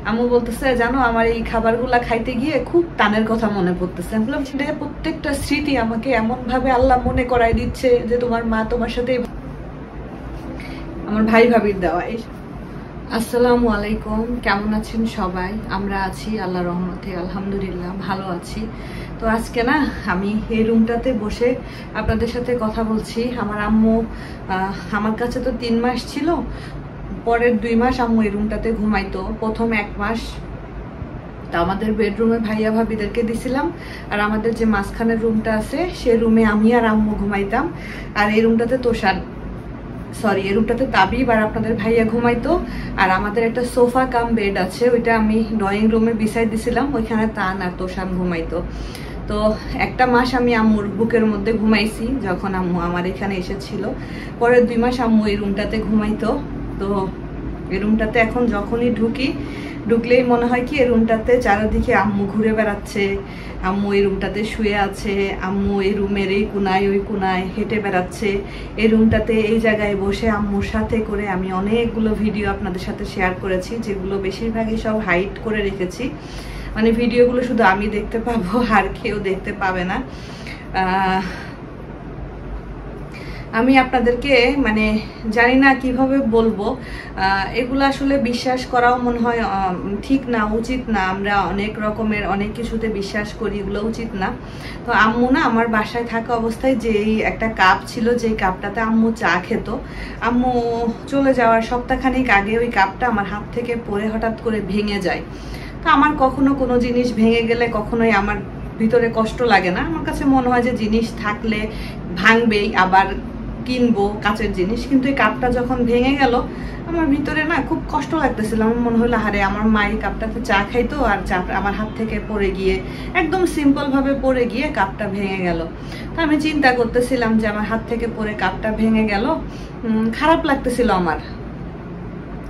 আম্মু বলতেছে জানো আমার এই খাবারগুলা খাইতে গিয়ে খুব টানের কথা মনে পড়তেছে। আমি বললাম প্রত্যেকটা স্মৃতি আমাকে এমন ভাবে আল্লাহ মনে করাই দিচ্ছে যে তোমার মা তোমার সাথে। আমার ভাই ভাবির দেওয়া। আসসালামু আলাইকুম, কেমন আছেন সবাই? আমরা আছি আল্লাহর রহমতে, আলহামদুলিল্লাহ ভালো আছি। তো আজকে না আমি এই রুমটাতে বসে আপনাদের সাথে কথা বলছি। আমার আম্মু আমার কাছে তো 3 মাস ছিল, পরের 2 মাস আম্মু এই রুমটাতে ঘুমাইতো। প্রথম 1 মাস তা আমাদের বেডরুমে ভাইয়া ভাবিদেরকে দিছিলাম, আর আমাদের যে মাঝখানের রুমটা আছে সে রুমে আমি আর আম্মু ঘুমাইতাম। আর এই রুমটাতে এই রুমটাতে তাবিব আর আপনাদের ভাইয়া ঘুমাইতো। আর আমাদের একটা সোফা কাম বেড আছে, ওইটা আমি ড্রয়িং রুমে বিছাই দিছিলাম, ওইখানে তান আর তোষান ঘুমাইতো। তো 1টা মাস আমি আম্মুর বুকের মধ্যে ঘুমাইছি যখন আম্মু আমার এখানে এসেছিল। পরের 2 মাস আম্মু এই রুমটাতে ঘুমাইতো। তো এই রুমটাতে এখন যখনই ঢুকলেই মনে হয় কি এই রুমটাতে চারিদিকে আম্মু ঘুরে বেড়াচ্ছে, আম্মু এই রুমটাতে শুয়ে আছে, আম্মু এই রুমের এই কোনায় ওই কোনায় হেঁটে বেড়াচ্ছে। এই রুমটাতে এই জায়গায় বসে আম্মুর সাথে করে আমি অনেকগুলো ভিডিও আপনাদের সাথে শেয়ার করেছি, যেগুলো বেশিরভাগই সব হাইড করে রেখেছি। মানে ভিডিওগুলো শুধু আমি দেখতে পাবো আর কেউ দেখতে পাবে না। আমি আপনাদেরকে মানে জানি না কিভাবে বলবো, এগুলো আসলে বিশ্বাস করাও মনে হয় ঠিক না, উচিত না। আমরা অনেক রকমের অনেক কিছুতে বিশ্বাস করি, এগুলো উচিত না। তো আম্মু না আমার বাসায় থাকা অবস্থায় যেই একটা কাপ ছিল, যেই কাপটাতে আম্মু চা খেত, আম্মু চলে যাওয়ার সপ্তাহখানেক আগে ওই কাপটা আমার হাত থেকে পড়ে হঠাৎ করে ভেঙে যায়। তো আমার কখনো কোনো জিনিস ভেঙে গেলে কখনোই আমার ভিতরে কষ্ট লাগে না। আমার কাছে মনে হয় যে জিনিস থাকলে ভাঙবেই, আবার কিনবো কাচের জিনিস। কিন্তু এই কাপটা যখন ভেঙে গেল আমার ভিতরে না খুব কষ্ট লাগতেছিল। আমার মনে হলো হারে আমার মা এই কাপটাতে চা খাইতো, আর চা আমার হাত থেকে পড়ে গিয়ে একদম সিম্পল ভাবে পড়ে গিয়ে কাপটা ভেঙে গেল। তো আমি চিন্তা করতেছিলাম যে আমার হাত থেকে পড়ে কাপটা ভেঙে গেল, খারাপ লাগতেছিল আমার।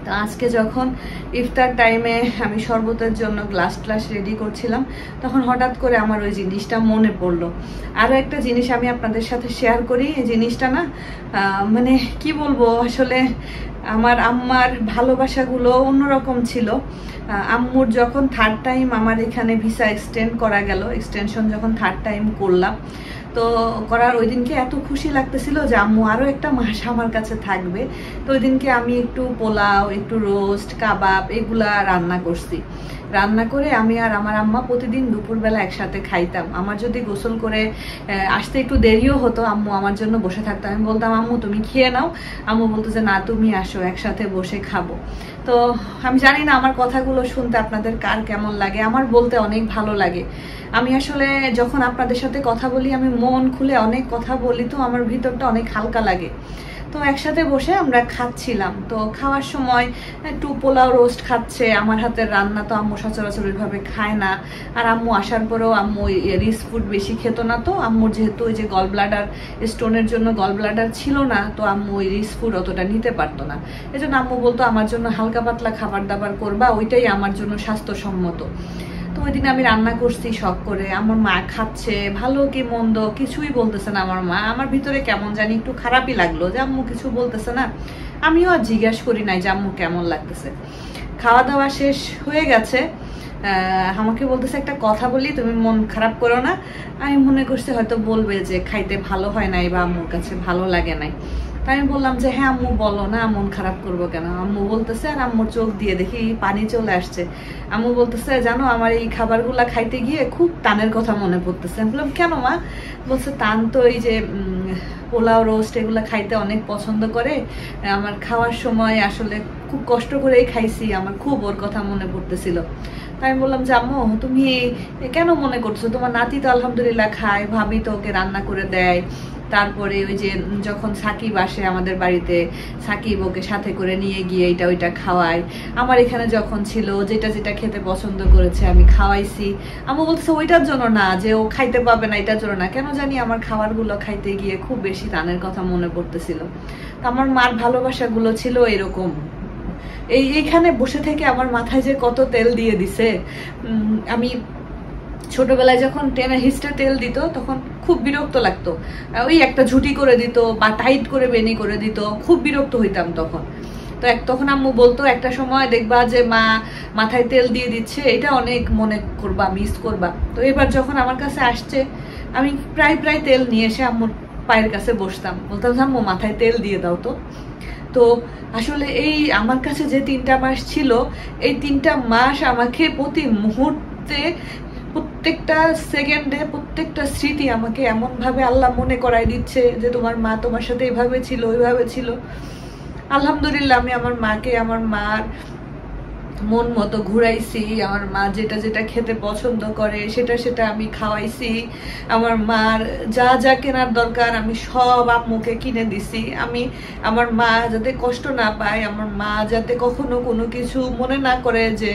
তো আজকে যখন ইফতার টাইমে আমি শরবতের জন্য গ্লাস রেডি করছিলাম, তখন হঠাৎ করে আমার ওই জিনিসটা মনে পড়লো। আরও একটা জিনিস আমি আপনাদের সাথে শেয়ার করি। এই জিনিসটা না মানে কি বলবো, আসলে আমার আম্মার ভালোবাসাগুলো অন্যরকম ছিল। আম্মুর যখন 3rd টাইম আমার এখানে ভিসা এক্সটেনশন যখন 3rd টাইম করলাম, তো করার ওই দিনকে এত খুশি লাগতেছিল যে আম্মু আরও 1টা মাস আমার কাছে থাকবে। তো ওই দিনকে আমি একটু পোলাও, একটু রোস্ট, কাবাব এগুলা রান্না করছি। রান্না করে আমি আর আমার আম্মা প্রতিদিন দুপুরবেলা একসাথে খাইতাম। আমার যদি গোসল করে আসতে একটু দেরিও হতো, আম্মু আমার জন্য বসে থাকতো। আমি বলতাম আম্মু তুমি খেয়ে নাও, আম্মু বলতো যে না তুমি আসো একসাথে বসে খাবো। তো আমি জানি না আমার কথাগুলো শুনতে আপনাদের কার কেমন লাগে, আমার বলতে অনেক ভালো লাগে। আমি আসলে যখন আপনাদের সাথে কথা বলি আমি মন খুলে অনেক কথা বলি, তো আমার ভিতরটা অনেক হালকা লাগে। তো একসাথে বসে আমরা খাচ্ছিলাম। তো খাওয়ার সময় একটু পোলাও রোস্ট খাচ্ছে, আমার হাতের রান্না তো আম্মু সচরাচর ওইভাবে খায় না। আর আম্মু আসার পরেও আম্মু রিচ ফুড বেশি খেত না। তো আম্মুর যেহেতু ওই যে গল ব্লাডার স্টোনের জন্য গল ব্লাডার ছিল না, তো আম্মু ওই রিচ ফুড অতটা নিতে পারতো না। এই জন্য আম্মু বলতো আমার জন্য হালকা পাতলা খাবার দাবার করবা, ওইটাই আমার জন্য স্বাস্থ্যসম্মত। তো ওই দিন আমি রান্না করছি শখ করে, আমার মা খাচ্ছে, ভালো কি মন্দ কিছুই বলতেছে না আমার মা। আমার ভিতরে কেমন জানি একটু খারাপই লাগলো যে আম্মু কিছু বলতেছে না। আমিও আর জিজ্ঞাসা করি নাই যে আম্মু কেমন লাগতেছে। খাওয়া দাওয়া শেষ হয়ে গেছে, আমাকে বলতেছে একটা কথা বলি, তুমি মন খারাপ করো না। আমি মনে করছি হয়তো বলবে যে খাইতে ভালো হয় নাই বা আম্মুর কাছে ভালো লাগে নাই। তাই আমি বললাম যে হ্যাঁ আম্মু বলো না, মন খারাপ করবো কেন। আম্মু বলতেছে, আর আম্মুর চোখ দিয়ে দেখি পানি চলে আসছে। আম্মু বলতেছে জানো আমার এই খাবারগুলা খাইতে গিয়ে খুব টানের কথা মনে পড়তেছে। আমি বললাম কেন মা? বলছে টান তো এই যে পোলাও রোস্ট এগুলো খাইতে অনেক পছন্দ করে, আমার খাওয়ার সময় আসলে খুব কষ্ট করেই খাইছি, আমার খুব ওর কথা মনে পড়তেছিল। তাই আমি বললাম যে আম্মু তুমি কেন মনে করছো, তোমার নাতি তো আলহামদুলিল্লাহ খায়, ভাবি তো ওকে রান্না করে দেয়। তারপরে ওই যে যখন সাকিব আসে আমাদের বাড়িতে, সাকিব ওকে সাথে করে নিয়ে গিয়ে এটা ওইটা খাওয়ায়। আমার এখানে যখন ছিল যেটা যেটা খেতে পছন্দ করেছে আমি খাওয়াইছি। আম্মু বলছে ওইটার জন্য না যে ও খাইতে পাবে না, এটার জন্য না। কেন জানি আমার খাবারগুলো খাইতে গিয়ে খুব বেশি টানের কথা মনে পড়তেছিল। তো আমার মার ভালোবাসাগুলো ছিল এরকম। এইখানে বসে থেকে আমার মাথায় যে কত তেল দিয়ে দিছে। আমি ছোটবেলায় যখন টেনে হিস্টে তেল দিত তখন খুব বিরক্ত লাগতো, ওই একটা ঝুটি করে দিত বা টাইট করে বেনি করে দিত, খুব বিরক্ত হইতাম তখন। তো তো তখন আম্মু বলতো একটা সময় দেখবা যে মা মাথায় তেল দিয়ে দিচ্ছে, এটা অনেক মনে করবা, মিস করবা। তো এবার যখন আমার কাছে আসছে আমি প্রায় তেল নিয়ে এসে আম্মুর পায়ের কাছে বসতাম, বলতাম আম্মু মাথায় তেল দিয়ে দাও তো। তো আসলে এই আমার কাছে যে 3টা মাস ছিল, এই 3টা মাস আমাকে প্রতি মুহূর্তে, প্রত্যেকটা সেকেন্ডে, প্রত্যেকটা স্মৃতি আমাকে এমনভাবে আল্লাহ মনে করাই দিচ্ছে যে তোমার মা তোমার সাথে এইভাবে ছিল, ওইভাবে ছিল। আলহামদুলিল্লাহ আমি আমার মাকে আমার মার মন মতো ঘুরাইছি, আমার মা যেটা যেটা খেতে পছন্দ করে সেটা আমি খাওয়াইছি, আমার মার যা যা কেনার দরকার আমি সব আম্মুকে কিনে দিছি। আমি আমার মা যাতে কষ্ট না পায়, আমার মা যাতে কখনো কোনো কিছু মনে না করে যে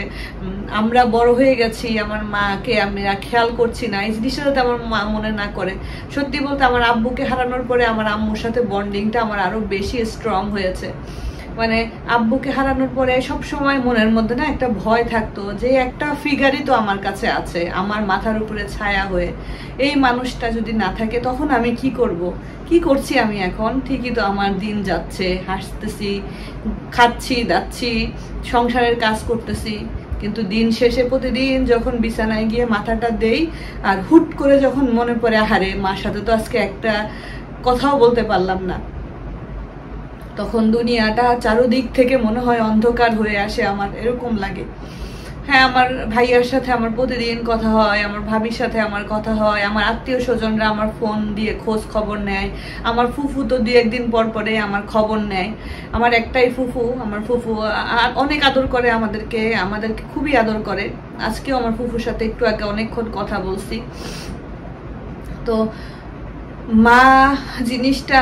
আমরা বড় হয়ে গেছি, আমার মাকে আমরা খেয়াল করছি না, এই জিনিসটা যাতে আমার মা মনে না করে। সত্যি বলতে আমার আব্বুকে হারানোর পরে আমার আম্মুর সাথে বন্ডিংটা আমার আরো বেশি স্ট্রং হয়েছে। মানে আব্বুকে হারানোর পরে সব সময় মনের মধ্যে না একটা ভয় থাকতো যে একটা ফিগারই তো আমার কাছে আছে, আমার মাথার উপরে ছায়া হয়ে, এই মানুষটা যদি না থাকে তখন আমি কি করব, কি করছি আমি এখন? ঠিকই তো আমার দিন যাচ্ছে, হাসতেছি, খাচ্ছি দাচ্ছি, সংসারের কাজ করতেছি, কিন্তু দিন শেষে প্রতিদিন যখন বিছানায় গিয়ে মাথাটা দেই আর হুট করে যখন মনে পড়ে হারে মার সাথে তো আজকে একটা কথাও বলতে পারলাম না, তখন দুনিয়াটা চারোদিক থেকে মনে হয় অন্ধকার হয়ে আসে, আমার এরকম লাগে। হ্যাঁ, আমার ভাইয়ার সাথে আমার প্রতিদিন কথা হয়, আমার ভাবির সাথে আমার কথা হয়, আমার আত্মীয় স্বজনরা আমার ফোন দিয়ে খোঁজ খবর নেয়, আমার ফুফু তো 2-1 দিন পর পরে আমার খবর নেয়। আমার একটাই ফুফু, আমার ফুফু অনেক আদর করে আমাদেরকে খুবই আদর করে। আজকেও আমার ফুফুর সাথে একটু আগে অনেকক্ষণ কথা বলছি। তো মা জিনিসটা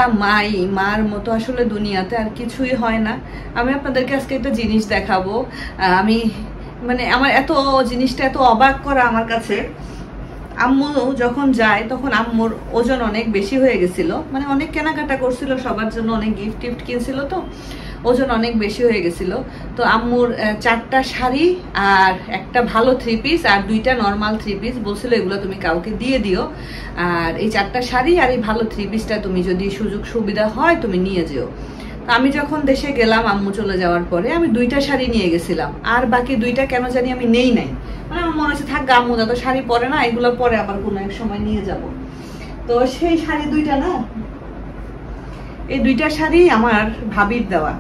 মার মতো আসলে দুনিয়াতে আর কিছুই হয় না। আমি আপনাদেরকে আজকে একটা জিনিস দেখাবো। আমি মানে আমার জিনিসটা এত অবাক করা আমার কাছে। আম্মু যখন যায় তখন আম্মুর ওজন অনেক বেশি হয়ে গেছিল, মানে অনেক কেনাকাটা করছিল, সবার জন্য অনেক গিফট কিনছিল, তো ওজন অনেক বেশি হয়ে গেছিল। তো আম্মুর 4টা শাড়ি আর একটা ভালো 3 পিস আর 2টা নর্মাল 3 পিস বলছিল এগুলো তুমি কাউকে দিয়ে দিও, আর এই 4টা শাড়ি আর এই ভালো 3 পিসটা তুমি যদি সুযোগ সুবিধা হয় তুমি নিয়ে যেও। আমি যখন দেশে গেলাম আম্মু চলে যাওয়ার পরে আমি 2টা শাড়ি নিয়ে গেছিলাম, আর বাকি 2টা কেন জানি আমি নেই নাই, মানে আমার মনে হচ্ছে থাক আম্মু যত শাড়ি পরে না, এগুলো পরে আবার কোনো এক সময় নিয়ে যাব। তো সেই শাড়ি 2টা না, এই 2টা শাড়ি আমার ভাবির দেওয়া,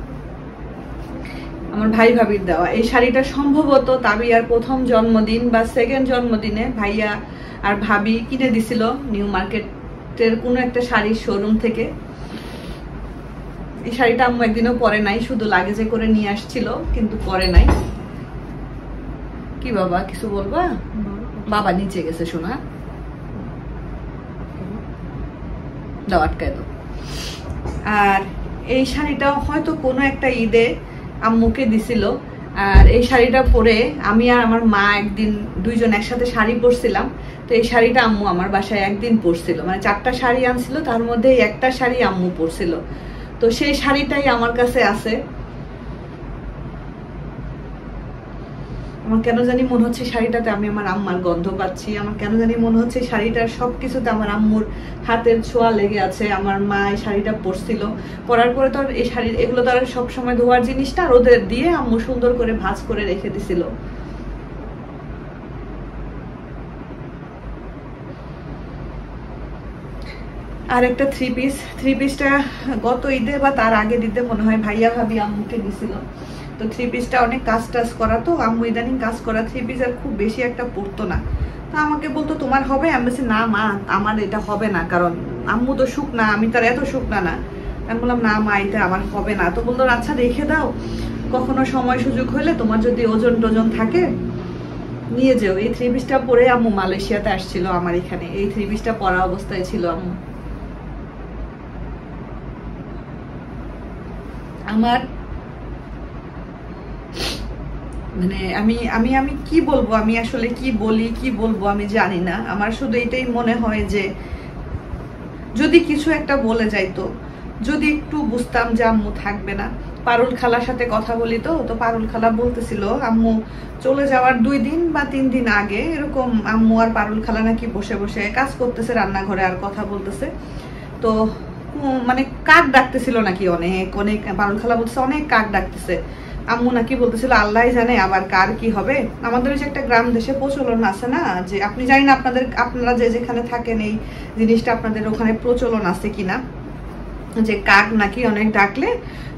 আমার ভাবির দেওয়া। এই শাড়িটা সম্ভবত তাবিয়ার প্রথম জন্মদিন বা সেকেন্ড জন্মদিনে ভাইয়া আর ভাবি কিনে দিছিল নিউ মার্কেটের কোনো একটা শাড়ির শোরুম থেকে। এই শাড়িটা আম্মু একদিনও পরে নাই, শুধু লাগেজে করে নিয়ে আসছিল, কিন্তু পরে নাই। কি বাবা কিছু বলবা? বাবা নিচে গেছে শোনা, দাও আটকায় দাও। আর এই শাড়িটাও হয়তো কোনো একটা ঈদে আম্মুকে দিছিল, আর এই শাড়িটা পরে আমি আর আমার মা একদিন 2জন একসাথে শাড়ি পরছিলাম। তো এই শাড়িটা আম্মু আমার বাসায় একদিন পরছিল, মানে 4টা শাড়ি আনছিল, তার মধ্যে একটা শাড়ি আম্মু পরছিল। তো সেই শাড়িটাই আমার কাছে আছে। আমার কেন জানি মনে হচ্ছে শাড়িটাতে আমি আমার আম্মার গন্ধ পাচ্ছি, আমার কেন জানি মনে হচ্ছে শাড়িটার সবকিছুতে আমার আম্মুর হাতের ছোঁয়া লেগে আছে। আমার মা এই শাড়িটা পরছিল, পরার পরে তো এই শাড়ি এগুলো তো আর সবসময় ধোয়ার জিনিসটা, রোদের দিয়ে আম্মু সুন্দর করে ভাঁজ করে রেখে দিছিল। আর একটা 3 পিসটা গত ঈদে বা তার আগের ঈদে মনে হয় ভাইয়া ভাবি আম্মুকে দিছিল। তো 3 পিসটা অনেক কাজ করা, তো আম্মু ইদানিং কাজ করা 3 পিস আর খুব বেশি একটা পরতো না। তো আমাকে বলতো তোমার হবে, আমি বলছি না মা আমার এটা হবে না, কারণ আম্মু তো শুকনা, আমি তার এত শুকনা না। আমি বললাম না মা এটা আমার হবে না। তো বলতো আচ্ছা রেখে দাও, কখনো সময় সুযোগ হলে তোমার যদি ওজন টোজন থাকে নিয়ে যেও। এই 3 পিসটা পরে আম্মু মালয়েশিয়াতে আসছিল আমার এখানে, এই 3 পিসটা পরা অবস্থায় ছিল আম্মু। আমার মানে আমি কি বলবো, আমি আসলে কি বলি কি বলবো আমি জানি না। আমার শুধু এটাই মনে হয় যে যদি কিছু একটা বলে যাইতো, যদি একটু বুঝতাম যে আম্মু থাকবে না। পারুল খালার সাথে কথা বলি, তো পারুল খালা বলতেছিল আম্মু চলে যাওয়ার 2 দিন বা 3 দিন আগে এরকম আম্মু আর পারুল খালা নাকি বসে বসে কাজ করতেছে রান্নাঘরে আর কথা বলতেছে। তো মানে কাক ডাকতেছিল নাকি, অনেক অনেক বারুল খালা বলতেছে অনেক কাক ডাকতেছে। আম্মু নাকি বলতেছিল আল্লাহ জানে আবার কার কি হবে। আমাদের যে একটা গ্রাম দেশে প্রচলন আছে না, যে আপনি জানি না আপনারা যে যেখানে থাকেন এই জিনিসটা আপনাদের ওখানে প্রচলন আছে কিনা, যে কাক নাকি অনেক ডাকলে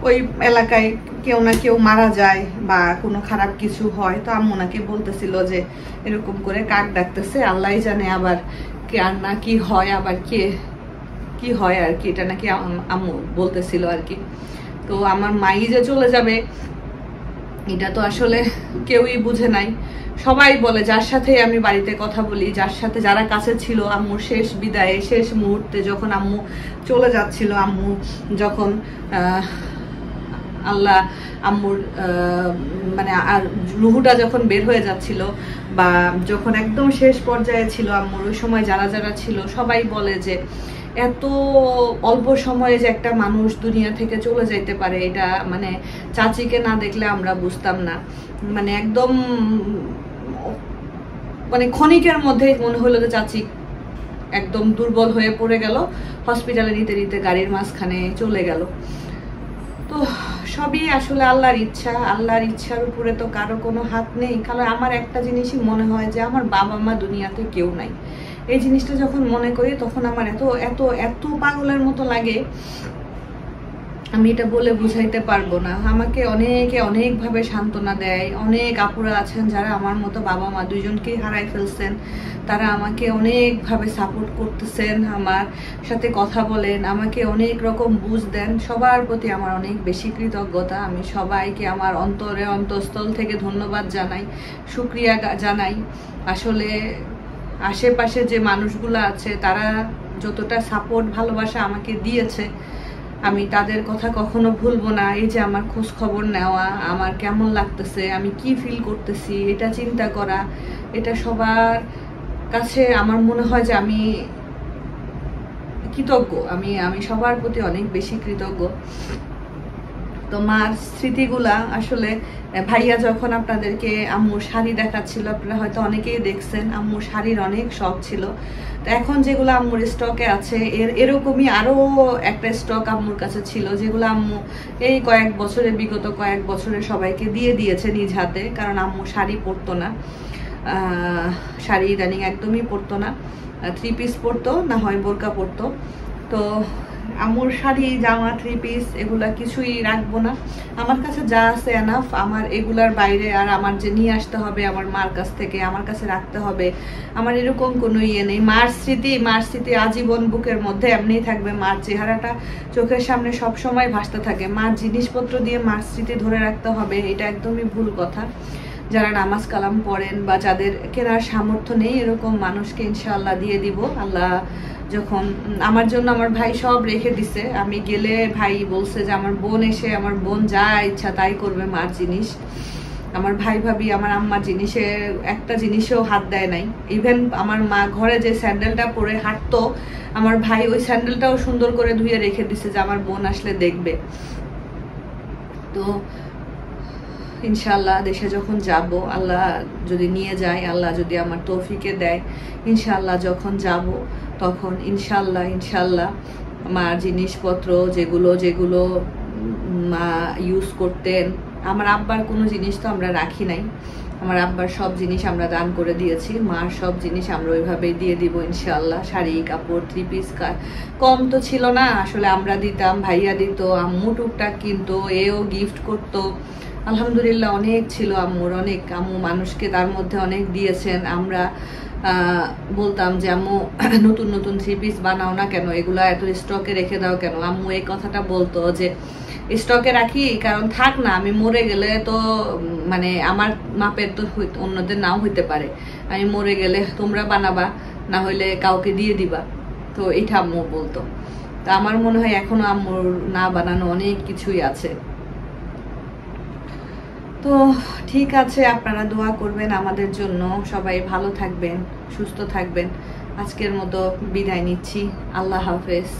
ওই এলাকায় কেউ না কেউ মারা যায় বা কোনো খারাপ কিছু হয়। তো আম্মু নাকি বলতেছিল যে এরকম করে কাক ডাকতেছে, আল্লাহ জানে আবার কে আর না কি হয়, আবার কি হয় আর কি, এটা নাকি আম্মু বলতেছিল আর কি। তো আমার মাই যে চলে যাবে এটা তো আসলে কেউই বুঝে নাই। সবাই বলে, যার সাথে আমি বাড়িতে কথা বলি, যার সাথে যারা কাছে ছিল আম্মুর শেষ বিদায়ে শেষ মুহূর্তে যখন আম্মু চলে যাচ্ছিল, আম্মু যখন আল্লাহ আম্মুর মানে আর রুহুটা যখন বের হয়ে যাচ্ছিল বা যখন একদম শেষ পর্যায়ে ছিল আম্মুর, ওই সময় যারা যারা ছিল সবাই বলে যে এত অল্প সময়ে যে একটা মানুষ দুনিয়া থেকে চলে যাইতে পারে, এটা মানে চাচিকে না দেখলে আমরা বুঝতাম না। মানে একদম মানে ক্ষণিকের মধ্যে মনে হলো যে চাচি একদম দুর্বল হয়ে পড়ে গেল, হসপিটালে নিতে নিতে গাড়ির মাঝখানে চলে গেল। তো সবই আসলে আল্লাহর ইচ্ছা, আল্লাহর ইচ্ছার উপরে তো কারো কোনো হাত নেই। কারণ আমার একটা জিনিসই মনে হয় যে আমার বাবা মা দুনিয়াতে কেউ নাই। এই জিনিসটা যখন মনে করি তখন আমার এত এত এত পাগলের মতো লাগে, আমি এটা বলে বুঝাইতে পারবো না। আমাকে অনেকে অনেকভাবে সান্ত্বনা দেয়, অনেক আপুরা আছেন যারা আমার মতো বাবা মা দুইজনকেই হারাই ফেলছেন, তারা আমাকে অনেকভাবে সাপোর্ট করতেছেন, আমার সাথে কথা বলেন, আমাকে অনেক রকম বুঝ দেন। সবার প্রতি আমার অনেক বেশি কৃতজ্ঞতা। আমি সবাইকে আমার অন্তঃস্থল থেকে ধন্যবাদ জানাই, শুকরিয়া জানাই। আসলে আশেপাশে যে মানুষগুলো আছে তারা যতটা সাপোর্ট ভালোবাসা আমাকে দিয়েছে, আমি তাদের কথা কখনো ভুলবো না। এই যে আমার খোঁজ খবর নেওয়া, আমার কেমন লাগতেছে, আমি কি ফিল করতেছি, এটা চিন্তা করা, এটা সবার কাছে আমার মনে হয় যে আমি কৃতজ্ঞ। আমি সবার প্রতি অনেক বেশি কৃতজ্ঞ। তো মার স্মৃতিগুলা আসলে ভাইয়া যখন আপনাদেরকে আম্মুর শাড়ি দেখাচ্ছিল, আপনারা হয়তো অনেকেই দেখছেন, আম্মুর শাড়ির অনেক শখ ছিল। তো এখন যেগুলো আম্মুর স্টকে আছে এরকমই আরো একটা স্টক আম্মুর কাছে ছিল, যেগুলো আম্মু এই বিগত কয়েক বছরে সবাইকে দিয়ে দিয়েছে নিজ হাতে। কারণ আম্মু শাড়ি পরতো না, শাড়ি ইদানিং একদমই পরতো না, 3 পিস পরতো, না হয় বোরকা পরতো। তো আম্মুর শাড়ি জামা 3 পিস এগুলা কিছুই রাখবো না, আমার কাছে যা আছে এনাফ। আমার এগুলার বাইরে আর আমার যে নিয়ে আসতে হবে আমার মার কাছ থেকে, আমার কাছে রাখতে হবে, আমার এরকম কোনো ইয়ে নেই। মার স্মৃতি আজীবন বুকের মধ্যে এমনিই থাকবে। মার চেহারাটা চোখের সামনে সব সময় ভাসতে থাকে। মার জিনিসপত্র দিয়ে মার স্মৃতি ধরে রাখতে হবে, এটা একদমই ভুল কথা। যারা নামাজ কালাম পড়েন বা যাদের কেনার সামর্থ্য নেই, এরকম মানুষকে ইনশাআল্লাহ দিয়ে দিব। আল্লাহ যখন আমার জন্য আমার ভাই সব রেখে দিছে, আমি গেলে ভাই বলছে যে আমার বোন এসে, আমার বোন যা ইচ্ছা তাই করবে মার জিনিস। আমার ভাই ভাবি আমার আম্মার জিনিসে একটা জিনিসেও হাত দেয় নাই। ইভেন আমার মা ঘরে যে স্যান্ডেলটা পরে হাঁটতো, আমার ভাই ওই স্যান্ডেলটাও সুন্দর করে ধুয়ে রেখে দিছে যে আমার বোন আসলে দেখবে। তো ইনশাআল্লাহ দেশে যখন যাব, আল্লাহ যদি নিয়ে যায়, আল্লাহ যদি আমার তৌফিকে দেয়, ইনশাআল্লাহ যখন যাব তখন ইনশাআল্লাহ মার জিনিসপত্র যেগুলো মা ইউজ করতেন, আমার আব্বার কোনো জিনিস তো আমরা রাখি নাই, আমার আব্বার সব জিনিস আমরা দান করে দিয়েছি। মার সব জিনিস আমরা ওইভাবেই দিয়ে দিব ইনশাআল্লাহ। শাড়ি কাপড় 3 পিস কম তো ছিল না, আসলে আমরা দিতাম, ভাইয়া দিত, আম্মু টুকটাক কিনতো, এও গিফট করতো। আলহামদুলিল্লাহ অনেক ছিল আম্মুর, অনেক। আম্মু মানুষকে তার মধ্যে অনেক দিয়েছেন। আমরা বলতাম যে আম্মু নতুন নতুন 3 পিস বানাও না কেন, এগুলা এত স্টকে রেখে দাও কেন। আম্মু এই কথাটা বলতো যে স্টকে রাখি কারণ থাক না, আমি মরে গেলে তো মানে আমার মাপের তো অন্যদের নাও হইতে পারে, আমি মরে গেলে তোমরা বানাবা, না হইলে কাউকে দিয়ে দিবা। তো এটা আম্মু বলতো। তো আমার মনে হয় এখনো আম্মুর না বানানো অনেক কিছুই আছে। তো ঠিক আছে, আপনারা দোয়া করবেন আমাদের জন্য। সবাই ভালো থাকবেন, সুস্থ থাকবেন। আজকের মতো বিদায় নিচ্ছি। আল্লাহ হাফেজ।